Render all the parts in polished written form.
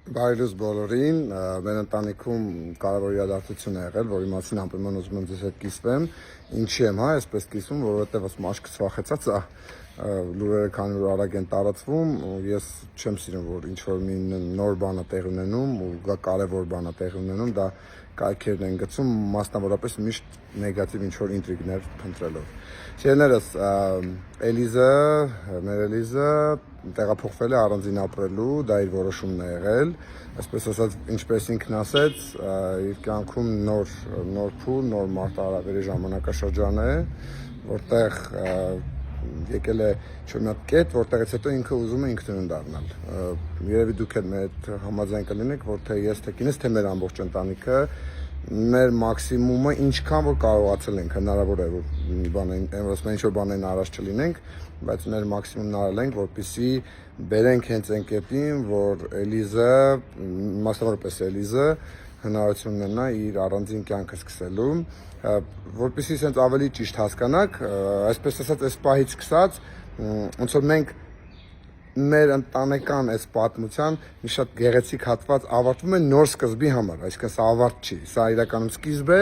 Բարելուց բոլորին, մեր ընտանիքում կարևոր իրադարձություն է եղել, որի մասին անպայման ուզում եմ ձեզ հետ կիսվեմ։ Ինչի եմ, այսպես կիսվում, որովհետև ըստ մաշկս վախեցած է, լուրերը քանի որ արագ են տարածվում, ես չեմ սիրում, որ ինչ-որ մի նոր բան է տեղի ունենում ու կարևոր բան է տեղի ունենում, դա կայքերն են գցում, մասնավորապես միշտ նեգատիվ ինչ-որ ինտրիգներ փնտրելով։ Սիրելիներս, մեր Էլիզը տեղափոխվել է առանձին ապրելու, դա իր որոշումն է եղել, այսպես ասած, ինչպես ինքն ասեց, իր կյանքում նոր փուլ, նոր մարտահրավերի ժամանակաշրջան է, որտեղ եկել է ինչ-որ մի հատ կետ, որտեղից հետո ինքը ուզում է ինքնուրույն դառնալ։ Երևի դուք էլ մեր հետ համաձայն կլինեք, որ թե ես թե կինս, թե մեր ամբողջ ընտանիքը մեր մաքսիմումը ինչքան որ կարողացել ենք, հնարավոր է որ ինչ-որ բաներին առաջ չլինենք, բայց մեր մաքսիմումն արել ենք, որպեսզի բերենք հենց այն կետին, որ Էլիզը, մասնավորապես Էլիզը հնարավորություն ունենա իր առանձին կյանքը սկսելու, որպեսզի sense ավելի ճիշտ հասկանաք, այսպես ասած, այս պահից սկսած, ոնց որ մենք մեր ընտանեկան այս պատմության մի շատ գեղեցիկ հատված ավարտվում է նոր սկզբի համար, այսինքն սա ավարտ չի, սա իրականում սկիզբ է,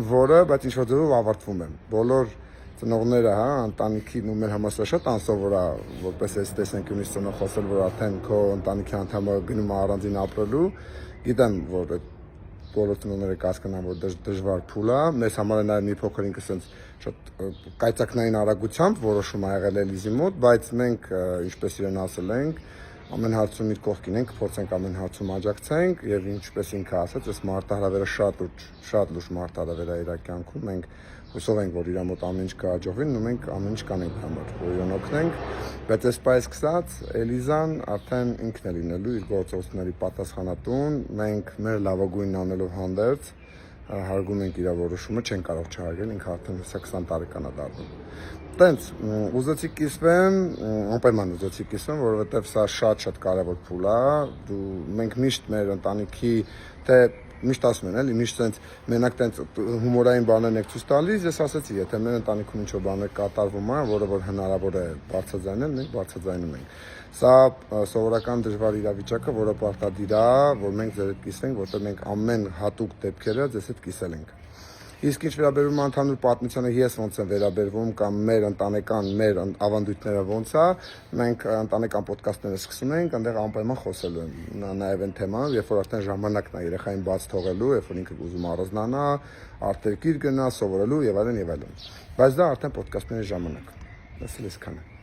որը բայց ինչ-որ ձևով ավարտվում է։ Բոլոր ծնողները, ընտանիքին ու մեր համար սա շատ անսովոր է, որպես այս տեսանկյունից ծնող խոսել, որ արդեն քո ընտանիքի անդամը գնում է առանձին ապրելու, գիտեմ, որ բոլոր ծնողները կհասկանան, որ դժվար փուլ է, մեզ համար է նաև մի փոքր ինքը sense շատ կայծակնային արագությամբ որոշում ա եղել Էլիզի մոտ, բայց մենք ինչպես իրեն ասել ենք, ամեն հարցում իր կողքին ենք, փորձենք ամեն հարցում աջակցենք եւ ինչպես ինքը ասաց, այս մարտահրավերը շատ լուրջ մարտահրավեր է իր կյանքում, մենք հուսով ենք, որ իր մոտ ամեն ինչ կհաջողվի, ու մենք ամեն ինչ կանենք համար, որ իրեն օգնենք, բայց այս պայս սկսած Էլիզան արդեն ինքն է լինելու իր գործողությունների պատասխանատուն, մենք մեր լավագույնն անելով հանդերձ հարգում ենք իր որոշումը, չեն կարող չհարգել, ինքը արդեն 20 տարեկան է դառնում։ Տենց ուզեցի կիսվեմ, անպայման ուզեցի կիսվեմ, որովհետև սա շատ կարևոր փուլ է, մենք միշտ մեր ընտանիքի թե միշտ ասում են, էլի, միշտ sense մենակ տենց հումորային բաներ եք ցույց տալիս, ես ասացի, եթե մեր ընտանիքում ինչ-որ բաներ կատարվում է, որը որ հնարավոր է բարձրաձայնել, մենք բարձրաձայնում ենք։ Սա սովորական դժվար իրավիճակ է, որը պարտադիր է, որ մենք ձեր հետ կիսվենք, որտեղ մենք ամեն հատուկ դեպքերը ձեզ հետ կիսել ենք։ Իսկ ինչ վերաբերում է ընդհանուր պատմությանը, ես ոնց եմ վերաբերվում կամ մեր ընտանեկան, մեր ավանդույթները ոնց է, մենք ընտանեկան ոդկասթները սկսում ենք, այնտեղ անպայման խոսելու եմ նաև այն թեման, երբ որ արդեն ժամանակն է երեխային բաց թողելու, երբ որ ինքը ուզում առանձնանա, արտերկիր գնա, սովորելու եւ այլն եւ այլն։ Բայց դա արդեն ոդկասթների ժամանակ։ Ասել ես քանը։